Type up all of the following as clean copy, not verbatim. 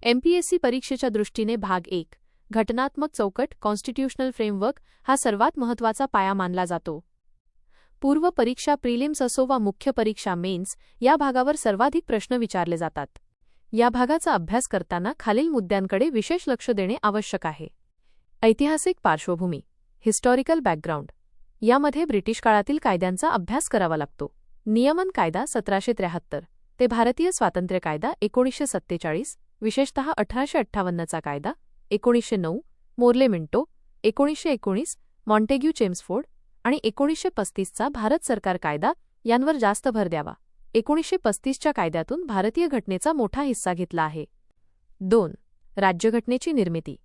MPSC परीक्षेच्या दृष्टीने भाग 1 घटनात्मक चौकट कॉन्स्टिट्यूशनल फ्रेमवर्क हा सर्वात महत्त्वाचा पाया मानला जातो. पूर्व परीक्षा प्रिलिम्स असो वा मुख्य परीक्षा मेन्स या भागावर सर्वाधिक प्रश्न विचारले जातात. या भागाचा अभ्यास करताना खालील मुद्द्यांकडे विशेष लक्ष देणे आवश्यक आहे. ऐतिहासिक पार्श्वभूमी हिस्टॉरिकल बॅकग्राऊंड यामध्ये ब्रिटिश काळातील कायद्यांचा अभ्यास करावा लागतो. नियमन कायदा 1773 ते भारतीय स्वातंत्र्य कायदा 1947, विशेषतः 1858चा कायदा, 1909 मोर्ले मिंटो, 1919 मॉन्टेग्यू चेम्सफोर्ड आणि 1935चा भारत सरकार कायदा यांवर जास्त भर द्यावा. 1935च्या कायद्यातून भारतीय घटनेचा मोठा हिस्सा घेतला आहे. 2. राज्यघटनेची निर्मिती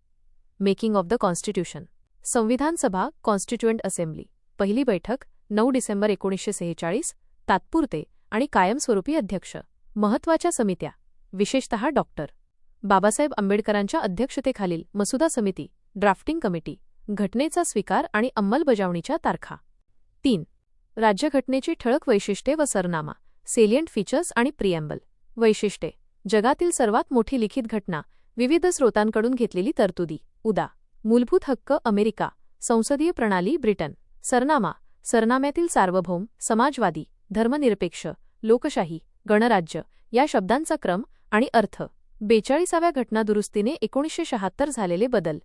मेकिंग ऑफ द कॉन्स्टिट्यूशन. संविधान सभा कॉन्स्टिट्युएंट असेंब्ली पहिली बैठक 9 डिसेंबर 1946. तात्पुरते आणि कायमस्वरूपी अध्यक्ष. महत्त्वाच्या समित्या विशेषतः डॉक्टर बाबासाहेब आंबेडकरांच्या अध्यक्षतेखालील मसुदा समिती ड्राफ्टिंग कमिटी. घटनेचा स्वीकार आणि अंमलबजावणीच्या तारखा. 3. राज्यघटनेची ठळक वैशिष्ट्ये व सरनामा सेलियंट फीचर्स आणि प्रिएम्बल. वैशिष्ट्ये जगातील सर्वात मोठी लिखित घटना विविध स्रोतांकडून घेतलेली तरतुदी उदा. मूलभूत हक्क अमेरिका, संसदीय प्रणाली ब्रिटन. सरनामा सरनाम्यातील सार्वभौम, समाजवादी, धर्मनिरपेक्ष, लोकशाही, गणराज्य या शब्दांचा क्रम आणि अर्थ. 42व्या घटनादुरुस्तीने 1976 झालेले बदल.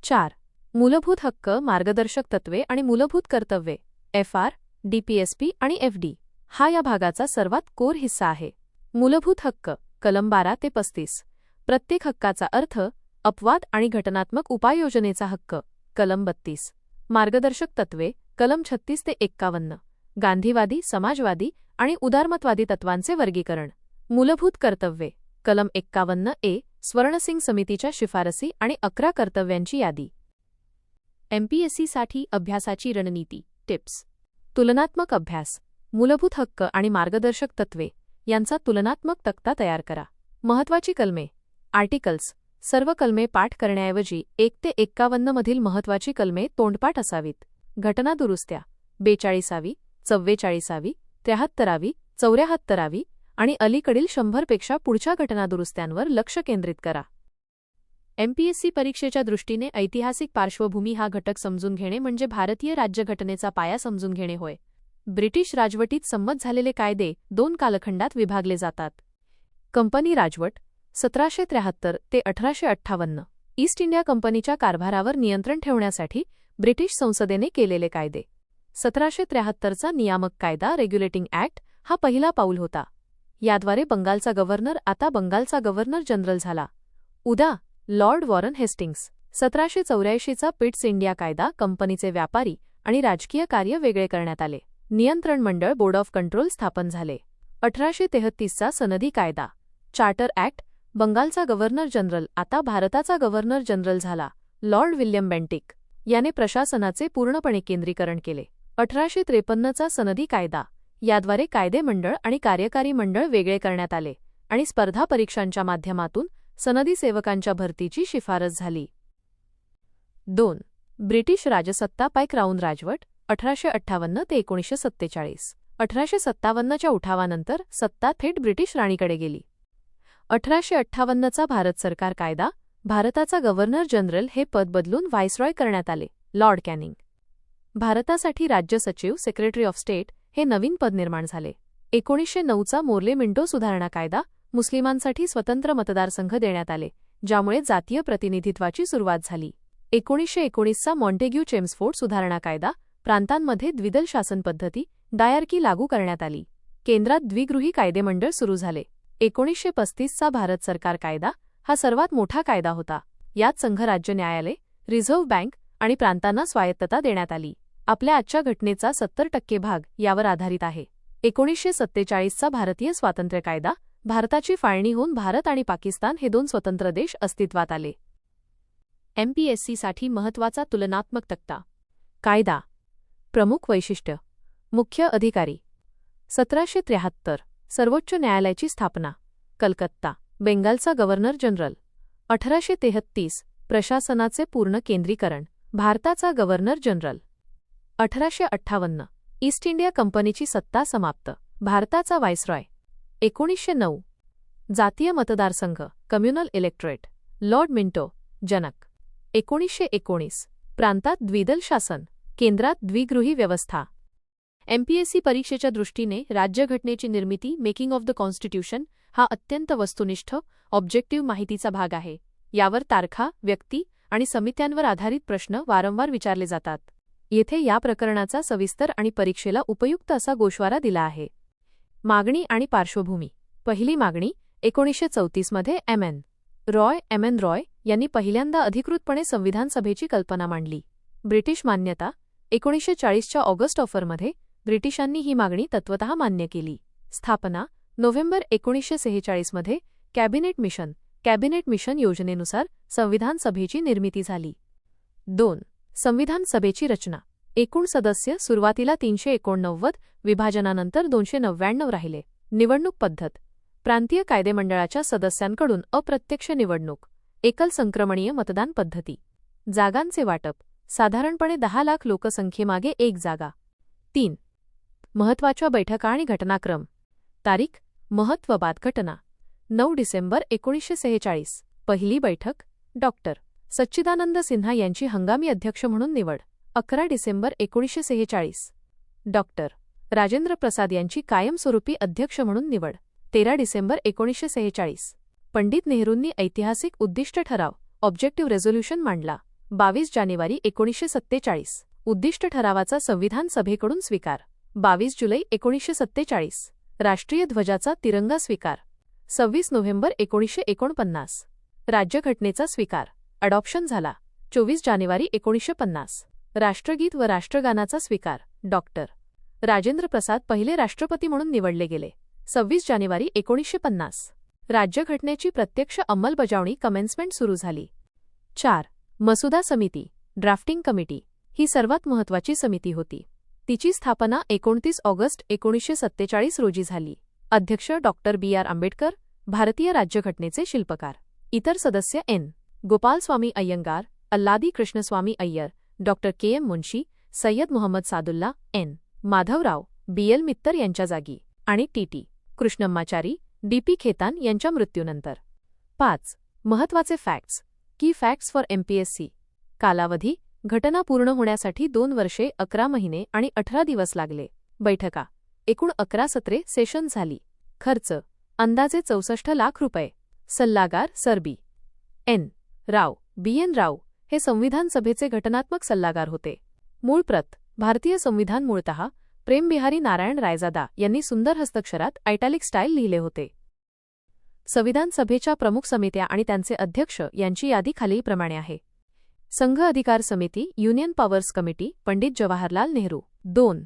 4. मूलभूत हक्क मार्गदर्शक तत्त्वे आणि मूलभूत कर्तव्ये FR, DPSP आणि FD हा या भागाचा सर्वात कोर हिस्सा आहे. मूलभूत हक्क कलम 12 ते 35. प्रत्येक हक्काचा अर्थ अपवाद आणि घटनात्मक उपाययोजनेचा हक्क कलम 32. मार्गदर्शक तत्त्वे कलम 36 ते 51. गांधीवादी, समाजवादी आणि उदारमतवादी तत्वांचे वर्गीकरण. मूलभूत कर्तव्ये कलम 51A स्वर्णसिंग समितीच्या शिफारसी आणि 11 कर्तव्यांची यादी. एमपीएससीसाठी अभ्यासाची रणनीती टिप्स. तुलनात्मक अभ्यास मूलभूत हक्क आणि मार्गदर्शक तत्त्वे यांचा तुलनात्मक तक्ता तयार करा. महत्त्वाची कलमे आर्टिकल्स सर्व कलमे पाठ करण्याऐवजी 1 ते 51 मधील महत्त्वाची कलमे तोंडपाठ असावीत. घटनादुरुस्त्या 42वी, 44वी, 73वी, 74वी आणि अलीकडील 100 पेक्षा पुढच्या घटनादुरुस्त्यांवर लक्ष केंद्रित करा. एमपीएससी परीक्षेच्या दृष्टीने ऐतिहासिक पार्श्वभूमी हा घटक समजून घेणे म्हणजे भारतीय राज्यघटनेचा पाया समजून घेणे होय. ब्रिटिश राजवटीत संमत झालेले कायदे 2 कालखंडात विभागले जातात. कंपनी राजवट 1773 ते 1858. ईस्ट इंडिया कंपनीच्या कारभारावर नियंत्रण ठेवण्यासाठी ब्रिटिश संसदेने केलेले कायदे. 1773चा नियामक कायदा रेग्युलेटिंग ॲक्ट हा पहिला पाऊल होता. याद्वारे बंगालचा गव्हर्नर आता बंगालचा गव्हर्नर जनरल झाला. उदा. Lord Warren Hastings. 1784चा पिट्स इंडिया कायदा कंपनीचे व्यापारी आणि राजकीय कार्य वेगळे करण्यात आले. नियंत्रण मंडळ बोर्ड ऑफ कंट्रोल स्थापन झाले. 1833चा सनदी कायदा चार्टर ॲक्ट बंगालचा गव्हर्नर जनरल आता भारताचा गव्हर्नर जनरल झाला. लॉर्ड विल्यम बेंटिक याने प्रशासनाचे पूर्णपणे केंद्रीकरण केले. 1853चा सनदी कायदा याद्वारे कायदे मंडळ आणि कार्यकारी मंडळ वेगळे करण्यात आले आणि स्पर्धा परीक्षांच्या माध्यमातून सनदी सेवकांच्या भरतीची शिफारस झाली. 2. ब्रिटिश राजसत्ता पाय क्राऊन राजवट 1858 ते 1947. 1857च्या उठावानंतर सत्ता थेट ब्रिटिश राणीकडे गेली. 1858चा भारत सरकार कायदा भारताचा गव्हर्नर जनरल हे पद बदलून व्हायसरॉय करण्यात आले. Lord Canning. भारतासाठी राज्य सचिव सेक्रेटरी ऑफ स्टेट हे नवीन पद निर्माण झाले. 1909चा मोर्ले मिंटो सुधारणा कायदा मुस्लिमांसाठी स्वतंत्र मतदारसंघ देण्यात आले, ज्यामुळे जातीय प्रतिनिधित्वाची सुरुवात झाली. 1919चा मॉन्टेग्यू चेम्सफोर्ड सुधारणा कायदा प्रांतांमध्ये द्विदल शासन पद्धती डायरकी लागू करण्यात आली. केंद्रात द्विगृही कायदेमंडळ सुरू झाले. 1935चा भारत सरकार कायदा हा सर्वात मोठा कायदा होता. यात संघराज्य न्यायालय, रिझर्व्ह बँक आणि प्रांतांना स्वायत्तता देण्यात आली. आपल्या आजच्या घटनेचा 70% भाग यावर आधारित आहे. 1947चा भारतीय स्वातंत्र्य कायदा भारताची फाळणी होऊन भारत आणि पाकिस्तान हे 2 स्वतंत्र देश अस्तित्वात आले. एमपीएससीसाठी महत्त्वाचा तुलनात्मक तक्ता. कायदा. प्रमुख वैशिष्ट्य. मुख्य अधिकारी. 1773 सर्वोच्च न्यायालयाची स्थापना. कलकत्ता. बेंगालचा governor general. 1833 प्रशासनाचे पूर्ण केंद्रीकरण. भारताचा गव्हर्नर जनरल. 1858 ईस्ट इंडिया कंपनीची सत्ता समाप्त. भारताचा व्हायसरॉय. 1909 जातीय मतदारसंघ कम्युनल इलेक्टोरेट लॉर्ड मिंटो जनक 1919 प्रांतात द्विदल शासन केंद्रात द्विगृही व्यवस्था एमपीएससी परीक्षेच्या दृष्टीने राज्यघटनेची निर्मिती मेकिंग ऑफ द कॉन्स्टिट्यूशन हा अत्यंत वस्तुनिष्ठ ऑब्जेक्टिव्ह माहितीचा भाग आहे. यावर तारखा, व्यक्ती आणि समित्यांवर आधारित प्रश्न वारंवार विचारले जातात. येथे या प्रकरणाचा सविस्तर आणि परीक्षेला उपयुक्त असा गोषवारा दिला आहे. मागणी आणि पार्श्वभूमी. पहिली मागणी 1934 मध्ये एम एन रॉय यांनी पहिल्यांदा अधिकृतपणे संविधान सभेची कल्पना मांडली. ब्रिटिश मान्यता 1940च्या ऑगस्ट ऑफरमध्ये ब्रिटिशांनी ही मागणी तत्वतः मान्य केली. स्थापना नोव्हेंबर 1946 मध्ये कॅबिनेट मिशन योजनेनुसार संविधान सभेची निर्मिती झाली. 2. संविधान सभेची रचना. एकूण सदस्य सुरुवातीला 389, विभाजनानंतर 299 राहिले. निवडणूक पद्धत. प्रांतीय कायदेमंडळाच्या सदस्यांकडून अप्रत्यक्ष निवडणूक. एकल संक्रमणीय मतदान पद्धती. जागांचे वाटप. साधारणपणे 10 लाख लोकसंख्येमागे एक जागा. 3. महत्त्वाच्या बैठका आणि घटनाक्रम. तारीख. महत्त्वबाद घटना 9 डिसेंबर 1946. पहिली बैठक डॉक्टर सच्चिदानंद सिन्हा यांची हंगामी अध्यक्ष म्हणून निवड. 11 डिसेंबर 1946. डॉक्टर राजेंद्र प्रसाद यांची कायमस्वरूपी अध्यक्ष म्हणून निवड. 13 डिसेंबर 1946. पंडित नेहरूंनी ऐतिहासिक उद्दिष्ट ठराव ऑब्जेक्टिव्ह रेझोल्यूशन मांडला. 22 जानेवारी 1947. उद्दिष्ट ठरावाचा संविधान सभेकडून स्वीकार. 22 जुलै 1947. राष्ट्रीय ध्वजाचा तिरंगा स्वीकार. 26 नोव्हेंबर 1949. राज्यघटनेचा स्वीकार अडॉप्शन झाला. 24 जानेवारी 1950. राष्ट्रगीत व राष्ट्रगानाचा स्वीकार. डॉक्टर राजेंद्र प्रसाद पहिले राष्ट्रपती म्हणून निवडले गेले. 26 जानेवारी 1950. राज्यघटनेची प्रत्यक्ष अंमलबजावणी कमेन्समेंट सुरू झाली. 4. मसुदा समिती ड्राफ्टिंग कमिटी ही सर्वात महत्त्वाची समिती होती. तिची स्थापना 29 ऑगस्ट 1947 रोजी झाली. अध्यक्ष डॉक्टर बी.आर. आंबेडकर, भारतीय राज्यघटनेचे शिल्पकार. इतर सदस्य N. Gopalaswami Ayyangar, Alladi Krishnaswami Iyer, doctor K M. Munshi, Syed Mohammad Saadulla, N. Madhavrao, B L. Mittar यांच्या जागी आणि टी.टी. कृष्णम्माचारी, डी.पी. खेतान यांच्या मृत्यूनंतर. 5. महत्त्वाचे फॅक्ट्स. की फॅक्ट्स फॉर एमपीएससी. कालावधी. घटना पूर्ण होण्यासाठी 2 वर्षे 11 महिने आणि 18 दिवस लागले. बैठका. एकूण 11 सत्रे सेशन झाली. खर्च अंदाजे 64 लाख रुपये. सल्लागार सर बी. एन. राव, बी.एन. राव हे संविधान सभेचे घटनात्मक सल्लागार होते. मूळ प्रत. भारतीय संविधान मूळतः प्रेमबिहारी नारायण रायजादा यांनी सुंदर हस्तक्षरात आयटॅलिक स्टाईल लिहिले होते. संविधान सभेच्या प्रमुख समित्या आणि त्यांचे अध्यक्ष यांची यादी खालीलप्रमाणे आहे. संघ अधिकार समिती union powers committee Pandit Jawaharlal Nehru. 2.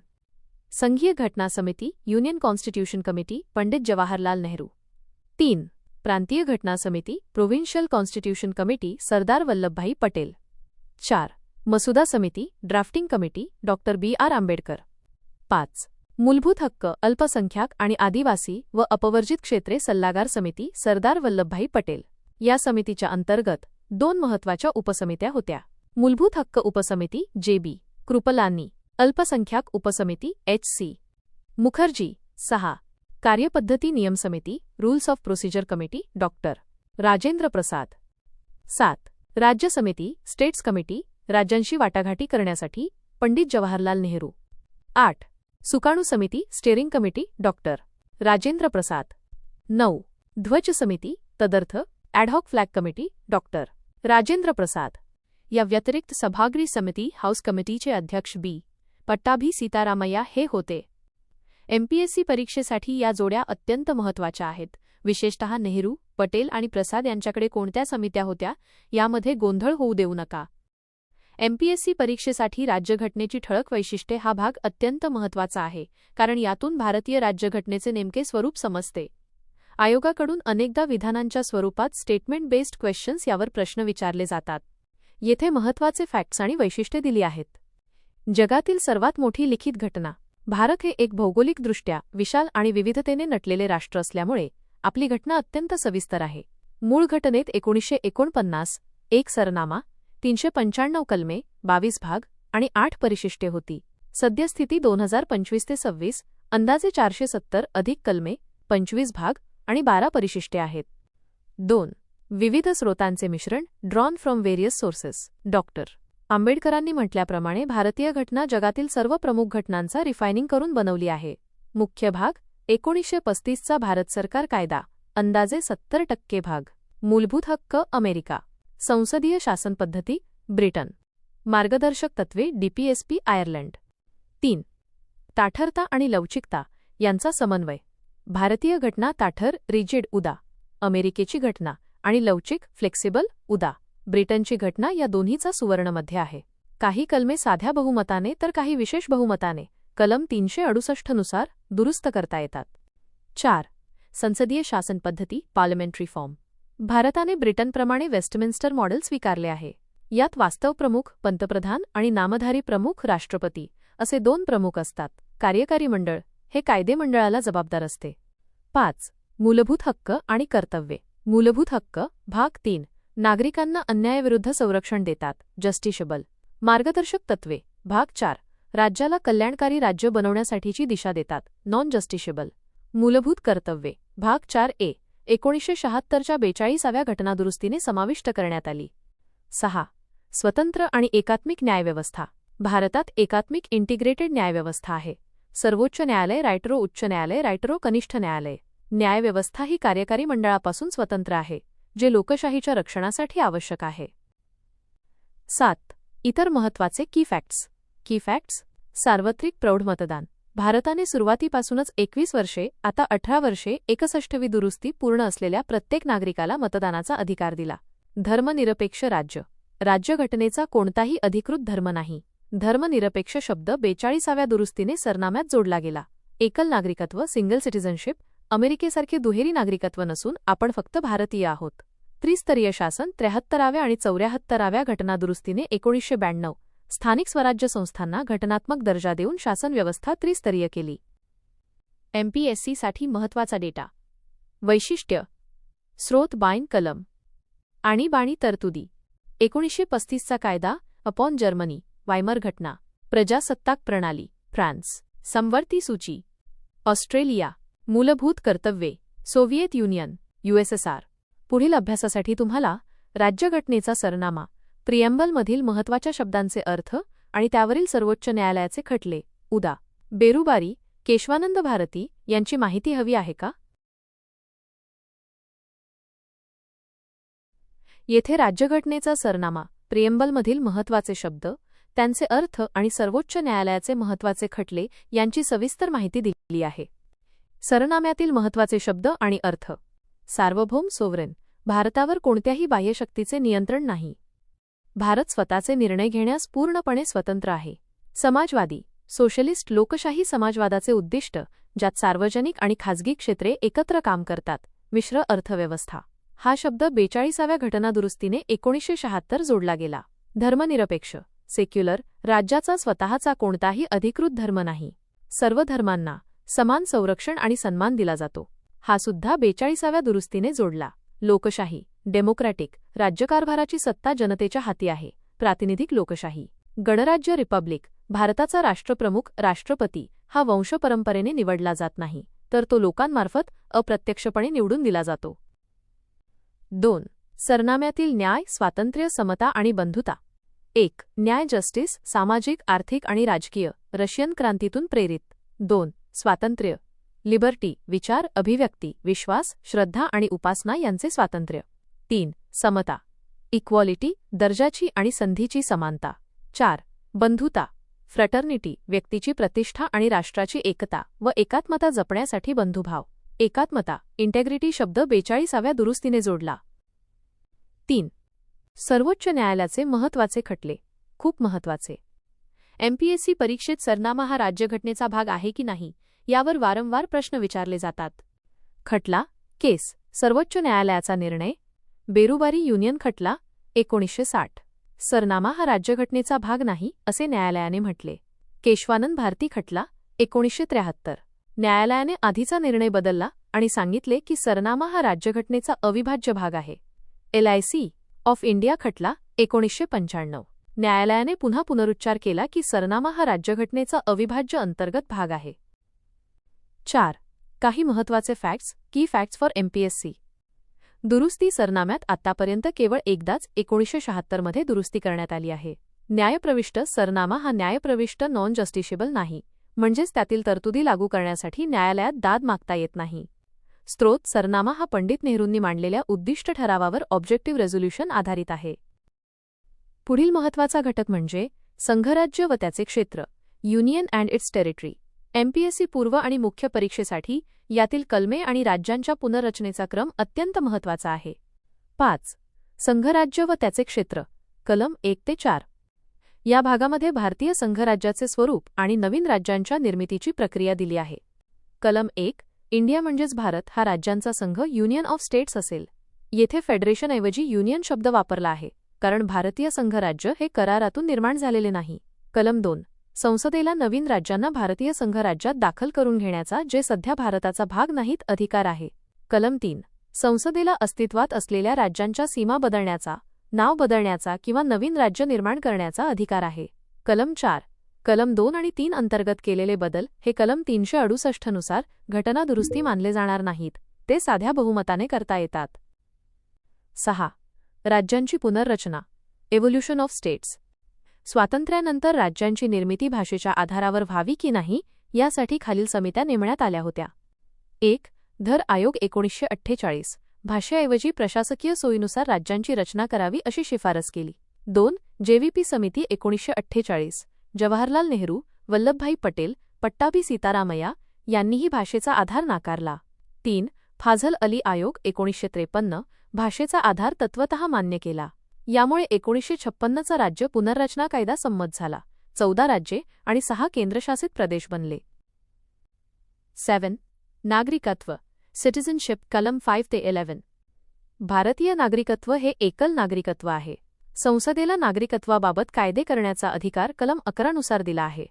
संघीय घटना समिती union constitution committee Pandit Jawaharlal Nehru. 3. प्रांतीय घटना समिती provincial constitution committee Sardar Vallabhbhai Patel. 4. मसुदा समिती drafting committee doctor B R. Ambedkar. 5. मूलभूत हक्क अल्पसंख्याक आणि आदिवासी व अपवर्जित क्षेत्रे सल्लागार समिती सरदार वल्लभभाई पटेल. या समितीच्या अंतर्गत 2 महत्त्वाच्या उपसमित्या होत्या. मूलभूत हक्क उपसमिती जे.बी. कृपलानी. अल्पसंख्याक उपसमिती एच.सी. मुखर्जी. 6. कार्यपद्धती नियम समिती rules of procedure committee doctor Rajendra Prasad. 7. राज्य समिती स्टेट्स कमिटी राज्यांशी वाटाघाटी करण्यासाठी पंडित जवाहरलाल नेहरू. 8. सुकाणू समिती steering committee doctor Rajendra Prasad. 9. ध्वज समिती तदर्थ ad hoc flag committee doctor Rajendra Prasad. या व्यतिरिक्त सभागृह समिती हाऊस कमिटीचे अध्यक्ष बी. पट्टाभी सीतारामय्या हे होते. एमपीएससी परीक्षेसाठी या जोड्या अत्यंत महत्त्वाच्या आहेत. विशेषतः नेहरू, पटेल आणि प्रसाद यांच्याकडे कोणत्या समित्या होत्या यामध्ये गोंधळ होऊ देऊ नका. एमपीएससी परीक्षेसाठी राज्यघटनेची ठळक वैशिष्ट्ये हा भाग अत्यंत महत्त्वाचा आहे, कारण यातून भारतीय राज्यघटनेचे नेमके स्वरूप समजते. आयोगाकडून अनेकदा विधानांच्या स्वरूपात स्टेटमेंट बेस्ड क्वेश्चन्स यावर प्रश्न विचारले जातात. येथे महत्त्वाचे फॅक्ट्स आणि वैशिष्ट्ये दिली आहेत. जगातील सर्वात मोठी लिखित घटना. भारत हे एक भौगोलिकदृष्ट्या विशाल आणि विविधतेने नटलेले राष्ट्र असल्यामुळे आपली घटना अत्यंत सविस्तर आहे. मूळ घटनेत 1949 एक सरनामा, 395 कलमे, 22 भाग आणि 8 परिशिष्टे होती. सद्यस्थिती 2025 ते 26 अंदाजे 470 अधिक कलमे, 25 भाग, आणि 12 परिशिष्टे आहेत. 2. विविध स्रोतांचे मिश्रण, drawn from various sources. Doctor आंबेडकरांनी म्हटल्याप्रमाणे भारतीय घटना जगातील सर्व प्रमुख घटनांचा रिफायनिंग करून बनवली आहे. मुख्य भाग 1935चा भारत सरकार कायदा, अंदाजे 70% भाग. मूलभूत हक्क अमेरिका. संसदीय शासन पद्धती ब्रिटन. मार्गदर्शक तत्त्वे DPSP आयर्लंड. 3. ताठरता आणि लवचिकता यांचा समन्वय. भारतीय घटना ताठर रिजिड उदा, अमेरिकेची घटना आणि लवचिक फ्लेक्सिबल उदा. ब्रिटनची घटना या दोन्हीचा सुवर्णमध्य आहे. काही कलमे साध्या बहुमताने तर काही विशेष बहुमताने कलम 368 नुसार दुरुस्त करता येतात. 4. संसदीय शासन पद्धती पार्लमेंटरी फॉर्म. भारताने ब्रिटनप्रमाणे वेस्टमिन्स्टर मॉडेल स्वीकारले आहे. यात वास्तव प्रमुख पंतप्रधान आणि नामधारी प्रमुख राष्ट्रपती असे 2 प्रमुख असतात. कार्यकारी मंडळ हे कायदेमंडळाला जबाबदार असते. 5. मूलभूत हक्क आणि कर्तव्ये. मूलभूत हक्क भाग 3 नागरिकांना अन्यायाविरुद्ध संरक्षण देतात. जस्टिशेबल. मार्गदर्शक तत्त्वे भाग 4 राज्याला कल्याणकारी राज्य बनवण्यासाठीची दिशा देतात. Non justiciable. मूलभूत कर्तव्ये भाग 4A 1976च्या 42व्या घटनादुरुस्तीने समाविष्ट करण्यात आली. 6. स्वतंत्र आणि एकात्मिक न्यायव्यवस्था. भारतात एकात्मिक इंटिग्रेटेड न्यायव्यवस्था आहे. सर्वोच्च न्यायालय, रायटरो उच्च न्यायालय, रायटरो कनिष्ठ न्यायालय. न्यायव्यवस्था ही कार्यकारी मंडळापासून स्वतंत्र आहे, जे लोकशाहीच्या रक्षणासाठी आवश्यक आहे. 7. इतर महत्त्वाचे की फॅक्ट्स. की फॅक्ट्स. सार्वत्रिक प्रौढ मतदान. भारताने सुरुवातीपासूनच 21 वर्षे, आता 18 वर्षे 61वी दुरुस्ती पूर्ण असलेल्या प्रत्येक नागरिकाला मतदानाचा अधिकार दिला. धर्मनिरपेक्ष राज्य. राज्यघटनेचा कोणताही अधिकृत धर्म नाही. धर्मनिरपेक्ष शब्द 42व्या दुरुस्तीने सरनाम्यात जोडला गेला. एकल नागरिकत्व सिंगल सिटिझनशिप. अमेरिकेसारखे दुहेरी नागरिकत्व नसून आपण फक्त भारतीय आहोत. त्रिस्तरीय शासन 73व्या आणि 74व्या घटनादुरुस्तीने 1992 स्थानिक स्वराज्य संस्थांना घटनात्मक दर्जा देऊन शासन व्यवस्था त्रिस्तरीय केली. MPSCसाठी महत्त्वाचा डेटा. वैशिष्ट्य. स्रोत बाइन कलम. आणीबाणी तरतुदी. 1935चा कायदा अपॉन जर्मनी. वायमर घटना. प्रजासत्ताक प्रणाली फ्रान्स. समवर्ती सूची. ऑस्ट्रेलिया. मूलभूत कर्तव्ये सोव्हिएत युनियन USSR. पुढील अभ्यासासाठी तुम्हाला राज्यघटनेचा सरनामा, प्रिएम्बलमधील महत्त्वाच्या शब्दांचे अर्थ आणि त्यावरील सर्वोच्च न्यायालयाचे खटले उदा. बेरुबारी, केशवानंद भारती यांची माहिती हवी आहे का? येथे राज्यघटनेचा सरनामा, प्रिएम्बलमधील महत्त्वाचे शब्द, त्यांचे अर्थ आणि सर्वोच्च न्यायालयाचे महत्त्वाचे खटले यांची सविस्तर माहिती दिली आहे. सरनाम्यातील महत्त्वाचे शब्द आणि अर्थ. सार्वभौम सोव्हरेन. भारतावर कोणत्याही बाह्यशक्तीचे नियंत्रण नाही. भारत स्वतःचे निर्णय घेण्यास पूर्णपणे स्वतंत्र आहे. समाजवादी. सोशलिस्ट लोकशाही समाजवादाचे उद्दिष्ट, ज्यात सार्वजनिक आणि खाजगी क्षेत्रे एकत्र काम करतात. मिश्र अर्थव्यवस्था. हा शब्द 42व्या घटनादुरुस्तीने 1976 जोडला गेला. धर्मनिरपेक्ष. सेक्युलर. राज्याचा स्वतःचा कोणताही अधिकृत धर्म नाही. सर्व धर्मांना समान संरक्षण आणि सन्मान दिला जातो. हा सुद्धा 42व्या दुरुस्तीने जोडला. लोकशाही. डेमोक्रॅटिक. राज्यकारभाराची सत्ता जनतेच्या हाती आहे. प्रातिनिधिक लोकशाही. गणराज्य रिपब्लिक. भारताचा राष्ट्रप्रमुख राष्ट्रपती हा वंशपरंपरेने निवडला जात नाही, तर तो लोकांमार्फत अप्रत्यक्षपणे निवडून दिला जातो. 2. सरनाम्यातील न्याय, स्वातंत्र्य, समता आणि बंधुता. 1. न्याय जस्टिस. सामाजिक, आर्थिक आणि राजकीय. रशियन क्रांतीतून प्रेरित. 2. स्वातंत्र्य. लिबर्टी. विचार, अभिव्यक्ती, विश्वास, श्रद्धा आणि उपासना यांचे स्वातंत्र्य. 3. समता. इक्वॉलिटी. दर्जाची आणि संधीची समानता. 4. बंधुता. फ्रॅटर्निटी. व्यक्तीची प्रतिष्ठा आणि राष्ट्राची एकता व एकात्मता जपण्यासाठी बंधुभाव. एकात्मता. इंटेग्रिटी शब्द 42व्या दुरुस्तीने जोडला. 3. सर्वोच्च न्यायालयाचे महत्त्वाचे खटले. खूप महत्त्वाचे. MPSC परीक्षेत सरनामा हा राज्यघटनेचा भाग आहे की नाही यावर वारंवार प्रश्न विचारले जातात. खटला. केस. सर्वोच्च न्यायालयाचा निर्णय. बेरुबारी युनियन खटला 1960. सरनामा हा राज्यघटनेचा भाग नाही असे न्यायालयाने म्हटले. केशवानंद भारती खटला 1973. न्यायालयाने आधीचा निर्णय बदलला आणि सांगितले की सरनामा हा राज्यघटनेचा अविभाज्य भाग आहे. LIC ऑफ इंडिया खटला 1995. न्यायालयाने पुन्हा पुनरुच्चार केला की सरनामा हा राज्यघटनेचा अविभाज्य अंतर्गत भाग आहे. 4. काही महत्त्वाचे फॅक्ट्स, की फॅक्ट्स फॉर MPSC. दुरुस्ती सरनाम्यात आतापर्यंत केवळ एकदाच 1976 मध्ये दुरुस्ती करण्यात आली आहे. न्यायप्रविष्ट सरनामा हा न्यायप्रविष्ट नॉन जस्टिशेबल नाही, म्हणजेच त्यातील तरतुदी लागू करण्यासाठी न्यायालयात दाद मागता येत नाही. स्रोत सरनामा हा पंडित नेहरूंनी मांडलेल्या उद्दिष्ट ठरावावर ऑब्जेक्टिव्ह रेझोल्यूशन आधारित आहे. पुढील महत्त्वाचा घटक म्हणजे संघराज्य व त्याचे क्षेत्र, union and it's territory. MPSC पूर्व आणि मुख्य परीक्षेसाठी यातील कलमे आणि राज्यांच्या पुनर्रचनेचा क्रम अत्यंत महत्त्वाचा आहे. 5. संघराज्य व त्याचे क्षेत्र, कलम 1 ते 4. या भागामध्ये भारतीय संघराज्याचे स्वरूप आणि नवीन राज्यांच्या निर्मितीची प्रक्रिया दिली आहे. कलम 1. इंडिया म्हणजेच भारत हा राज्यांचा संघ युनियन ऑफ स्टेट्स असेल. येथे फेडरेशनऐवजी युनियन शब्द वापरला आहे, कारण भारतीय संघराज्य हे करारातून निर्माण झालेले नाही. कलम 2. संसदेला नवीन राज्यांना भारतीय संघराज्यात दाखल करून घेण्याचा, जे सध्या भारताचा भाग नाहीत, अधिकार आहे. कलम 3. संसदेला अस्तित्वात असलेल्या राज्यांच्या सीमा बदलण्याचा, नाव बदलण्याचा किंवा नवीन राज्य निर्माण करण्याचा अधिकार आहे. कलम 4. कलम 2 आणि 3 अंतर्गत केलेले बदल हे कलम 368 नुसार घटना दुरुस्ती मानले जाणार नाहीत, ते साध्या बहुमताने करता येतात. 6. राज्यांची पुनर्रचना, एव्होल्युशन ऑफ स्टेट्स. स्वातंत्र्यानंतर राज्यांची निर्मिती भाषेच्या आधारावर व्हावी की नाही, यासाठी खालील समित्या नेमण्यात आल्या होत्या. 1. धर आयोग 1948 भाषेऐवजी प्रशासकीय सोयीनुसार राज्यांची रचना करावी अशी शिफारस केली. 2. JVP समिती 1948 जवाहरलाल नेहरू, वल्लभभाई पटेल, पट्टाभी सीतारामय्या यांनीही भाषेचा आधार नाकारला. 3. फाझल अली आयोग 1953 भाषेचा आधार तत्वतः मान्य केला. यामुळे 1956चा राज्य पुनर्रचना कायदा संमत झाला. 14 राज्ये आणि 6 केंद्रशासित प्रदेश बनले. 7. नागरिकत्व, सिटिझनशिप, कलम 5 ते 11. भारतीय नागरिकत्व हे एकल नागरिकत्व आहे. संसदेला नागरिकत्वाबाबत कायदे करण्याचा अधिकार कलम 11 नुसार दिला आहे.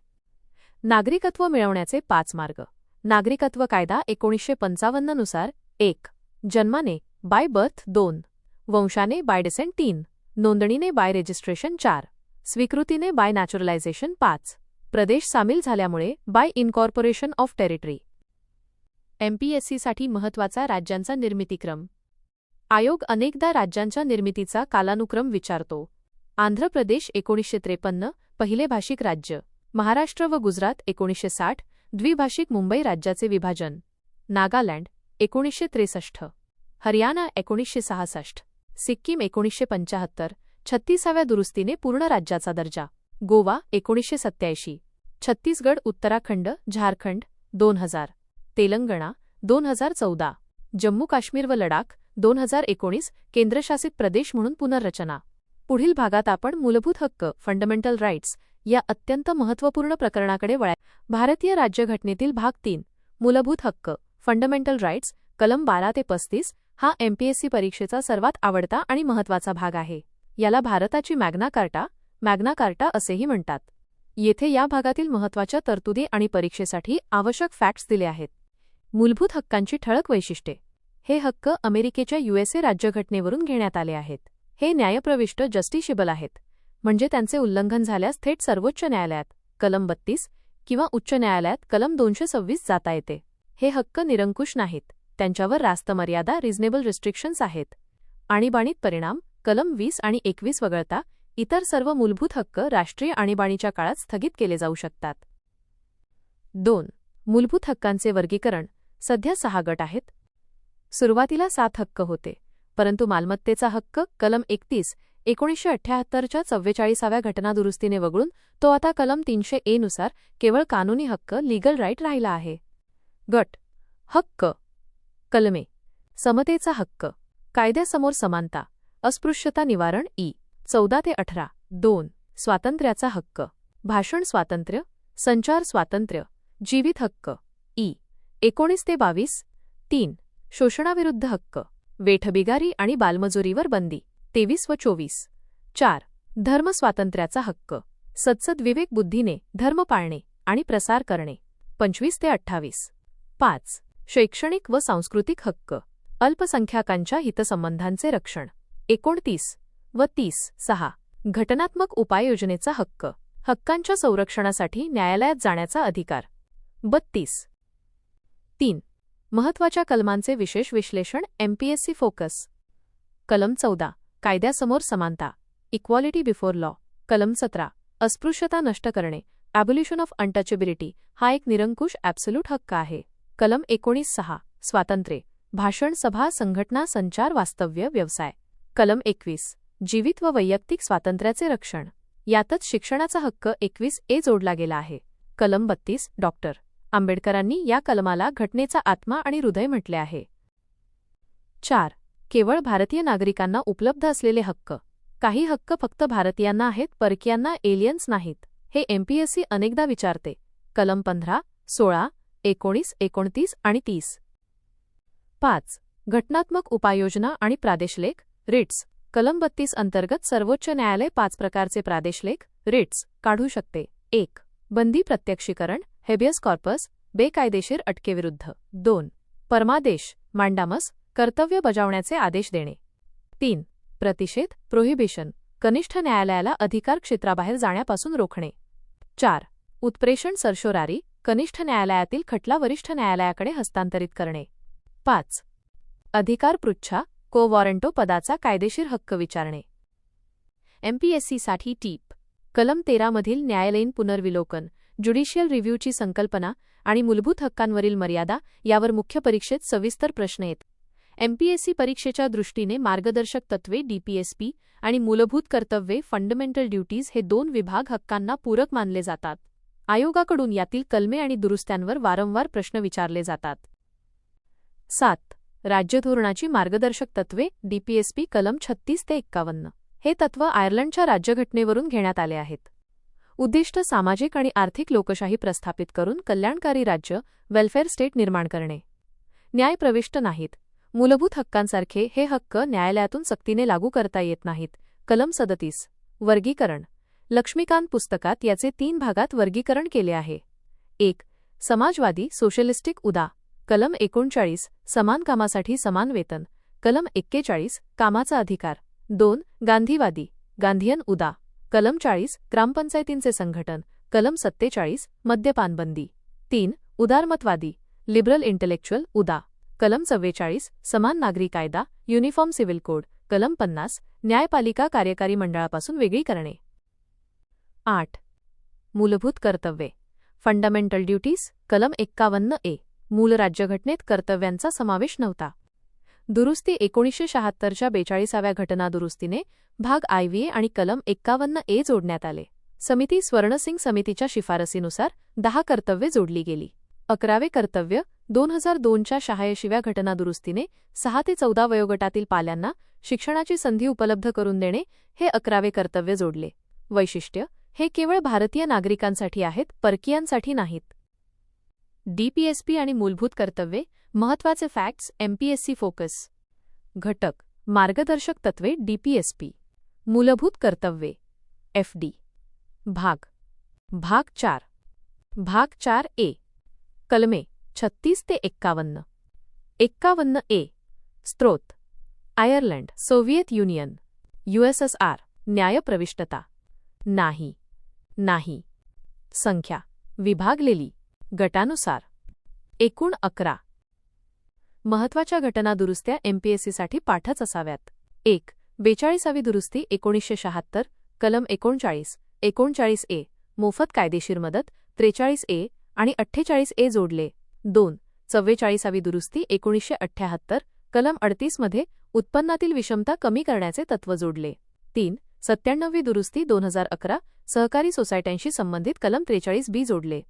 नागरिकत्व मिळवण्याचे 5 मार्ग. नागरिकत्व कायदा 1955 नुसार 1. जन्माने बाय बर्थ 2. वंशाने बाय डिसेंट 3. नोंदणीने बाय रजिस्ट्रेशन 4. स्वीकृतीने बाय नॅचरलायझेशन 5. प्रदेश सामील झाल्यामुळे बाय इनकॉर्पोरेशन ऑफ टेरिटरी. MPSCसाठी महत्त्वाचा राज्यांचा निर्मितीक्रम. आयोग अनेकदा राज्यांच्या निर्मितीचा कालानुक्रम विचारतो. आंध्र प्रदेश 1953 पहिले भाषिक राज्य. महाराष्ट्र व गुजरात 1960 द्विभाषिक मुंबई राज्याचे विभाजन. नागालँड 1963. हरियाणा 1966. सिक्कीम 1975 36व्या दुरुस्तीने पूर्ण राज्याचा दर्जा. गोवा 1987. छत्तीसगड, उत्तराखंड, झारखंड 2000. तेलंगणा 2014. जम्मू काश्मीर व लडाख 2019 केंद्रशासित प्रदेश म्हणून पुनर्रचना. पुढील भागात आपण मूलभूत हक्क, फंडामेंटल राईट्स या अत्यंत महत्त्वपूर्ण प्रकरणाकडे वळा. भारतीय राज्यघटनेतील भाग 3 मूलभूत हक्क, फंडामेंटल राईट्स, कलम 12 ते 35 हा MPSC परीक्षेचा सर्वात आवडता आणि महत्त्वाचा भाग आहे. याला भारताची मॅग्ना कार्टा असेही म्हणतात. येथे या भागातील महत्त्वाच्या तरतुदी आणि परीक्षेसाठी आवश्यक फॅक्ट्स दिले आहेत. मूलभूत हक्कांची ठळक वैशिष्ट्ये. हे हक्क अमेरिकेच्या USA राज्यघटनेवरून घेण्यात आले आहेत. हे न्यायप्रविष्ट जस्टिशेबल आहेत, म्हणजे त्यांचे उल्लंघन झाल्यास थेट सर्वोच्च न्यायालयात कलम 32 किंवा उच्च न्यायालयात कलम 226 जाता येते. हे हक्क निरंकुश नाहीत, त्यांच्यावर रास्त मर्यादा रिझनेबल रिस्ट्रिक्शन्स आहेत. आणीबाणीत परिणाम, कलम 20 आणि 21 वगळता इतर सर्व मूलभूत हक्क राष्ट्रीय आणीबाणीच्या काळात स्थगित केले जाऊ शकतात. 2. मूलभूत हक्कांचे वर्गीकरण. सध्या 6 गट आहेत. सुरुवातीला 7 हक्क होते, परंतु मालमत्तेचा हक्क कलम 31 1978च्या 44व्या घटनादुरुस्तीने वगळून तो आता कलम 300A नुसार केवळ कानूनी हक्क लीगल राईट राहिला आहे. गट हक्क. कलमे. समतेचा हक्क, कायद्यासमोर समानता, अस्पृश्यता निवारण 14 ते 18. 2. स्वातंत्र्याचा हक्क, भाषण स्वातंत्र्य, संचार स्वातंत्र्य, जीवित हक्क 19 ते 22. 3. शोषणाविरुद्ध हक्क, वेठबिगारी आणि बालमजुरीवर बंदी 23 व 24. 4. धर्म स्वातंत्र्याचा हक्क, सद्सद्विवेक बुद्धीने धर्म पाळणे आणि प्रसार करणे 25 ते 28. 5. शैक्षणिक व सांस्कृतिक हक्क, अल्पसंख्याकांच्या हितसंबंधांचे रक्षण 29 व 30. 6. घटनात्मक उपाययोजनेचा हक्क, हक्कांच्या संरक्षणासाठी न्यायालयात जाण्याचा अधिकार 32. 3. महत्त्वाच्या कलमांचे विशेष विश्लेषण MPSC फोकस. कलम 14 कायद्यासमोर समानता, इक्वालिटी बिफोर लॉ. कलम 17 अस्पृश्यता नष्ट करणे, ॲबोल्युशन ऑफ अनटचेबिलिटी. हा एक निरंकुश ॲब्सोल्यूट हक्क आहे. कलम 19 स्वातंत्र्य, भाषण, सभा, संघटना, संचार, वास्तव्य, व्यवसाय. कलम 21 जीवित व वैयक्तिक स्वातंत्र्याचे रक्षण. यातच शिक्षणाचा हक्क 21A जोडला गेला आहे. कलम 32 डॉक्टर आंबेडकरांनी या कलमाला घटनेचा आत्मा आणि हृदय म्हटले आहे. 4 केवळ भारतीय नागरिकांना उपलब्ध असलेले हक्क. काही हक्क फक्त भारतीयांना आहेत, परकीयांना, एलियन्स नाहीत. हे MPSC अनेकदा विचारते. कलम 15, 16, 19, 29 आणि 30. 5 घटनात्मक उपाययोजना आणि प्रादेशलेख, रिट्स. कलम 32 अंतर्गत सर्वोच्च न्यायालय 5 प्रकारचे प्रादेशलेख, रिट्स, काढू शकते. 1 बंदी प्रत्यक्षीकरण, हेबियस कॉर्पस, बेकायदेशीर अटकेविरुद्ध. 2 परमादेश, मांडामस, कर्तव्य बजावण्याचे आदेश देणे. 3 प्रतिषेध, प्रोहिबिशन, कनिष्ठ न्यायालयाला अधिकार क्षेत्राबाहेर जाण्यापासून रोखणे. 4 उत्प्रेषण, सरशोरारी, कनिष्ठ न्यायालयातील खटला वरिष्ठ न्यायालयाकडे हस्तांतरित करणे. 5 अधिकार पृच्छा, को वॉरंटो पदाचा कायदेशीर हक्क विचारणे. MPSCसाठी टीप. कलम 13 मधील न्यायालयीन पुनर्विलोकन, ज्युडिशियल रिव्ह्यूची संकल्पना आणि मूलभूत हक्कांवरील मर्यादा यावर मुख्य परीक्षेत सविस्तर प्रश्न आहेत. MPSC परीक्षेच्या दृष्टीने मार्गदर्शक तत्त्वे DPSP आणि मूलभूत कर्तव्ये फंडामेंटल ड्युटीज हे 2 विभाग हक्कांना पूरक मानले जातात. आयोगाकडून यातील कलमे आणि दुरुस्त्यांवर वारंवार प्रश्न विचारले जातात. 7 राज्यधोरणाची मार्गदर्शक तत्त्वे DPSP कलम 36 ते 51. हे तत्त्व आयर्लंडच्या राज्यघटनेवरून घेण्यात आले आहेत. उद्दिष्ट सामाजिक आणि आर्थिक लोकशाही प्रस्थापित करून कल्याणकारी राज्य, वेलफेअर स्टेट निर्माण करणे. न्याय प्रविष्ट नाहीत. मूलभूत हक्कांसारखे हे हक्क न्यायालयातून सक्तीने लागू करता येत नाहीत. कलम 37 वर्गीकरण. लक्ष्मीकांत पुस्तकात याचे 3 भागात वर्गीकरण केले आहे. 1 समाजवादी, सोशलिस्टिक, उदा. कलम 39 समान कामासाठी समान वेतन. कलम 41 कामाचा अधिकार. 2 गांधीवादी, गांधीयन, उदा. कलम 40 ग्रामपंचायतींचे संघटन. कलम 47 मद्यपान बंदी. 3 उदारमतवादी, लिबरल इंटेलेक्च्युअल, उदा. कलम 44 समान नागरी कायदा, युनिफॉर्म सिव्हिल कोड. कलम 50 न्यायपालिका कार्यकारी मंडळापासून वेगळी करणे. 8 मूलभूत कर्तव्ये, फंडामेंटल ड्युटीज. कलम 51A मूल राज्यघटनेत कर्तव्यांचा समावेश नव्हता. दुरुस्ती 1976च्या 42व्या घटना दुरुस्तीने भाग IVA आणि कलम 51A जोडण्यात आले. समिती स्वर्णसिंग समितीच्या शिफारसीनुसार 10 कर्तव्ये जोडली गेली. 11वे कर्तव्य 2002च्या 86व्या घटना दुरुस्तीने 6 ते 14 वयोगटातील पाल्यांना शिक्षणाची संधी उपलब्ध करून देणे हे 11वे कर्तव्य जोडले. वैशिष्ट्य हे केवळ भारतीय नागरिकांसाठी आहेत, परकीयांसाठी नाहीत. DPSP आणि मूलभूत कर्तव्ये, महत्त्वाचे फॅक्ट्स. MPSC focus. घटक मार्गदर्शक तत्त्वे DPSP. मूलभूत कर्तव्ये FD. भाग 4. भाग 4A कलमे 36 ते 51. 51A स्त्रोत आयर्लंड, सोव्हिएत युनियन, USSR. न्यायप्रविष्टता नाही. संख्या विभागलेली गटानुसार एकूण 11. महत्त्वाच्या घटना दुरुस्त्या MPSCसाठी पाठच असाव्यात. 1 42वी दुरुस्ती 1976. कलम 39 39A मोफत कायदेशीर मदत. 43A आणि 48A जोडले. 2 44वी दुरुस्ती 1978. कलम 38 मध्ये उत्पन्नातील विषमता कमी करण्याचे तत्त्व जोडले. 3 97वी दुरुस्ती 2011 सहकारी सोसायट्यांशी संबंधित कलम 43B जोडले.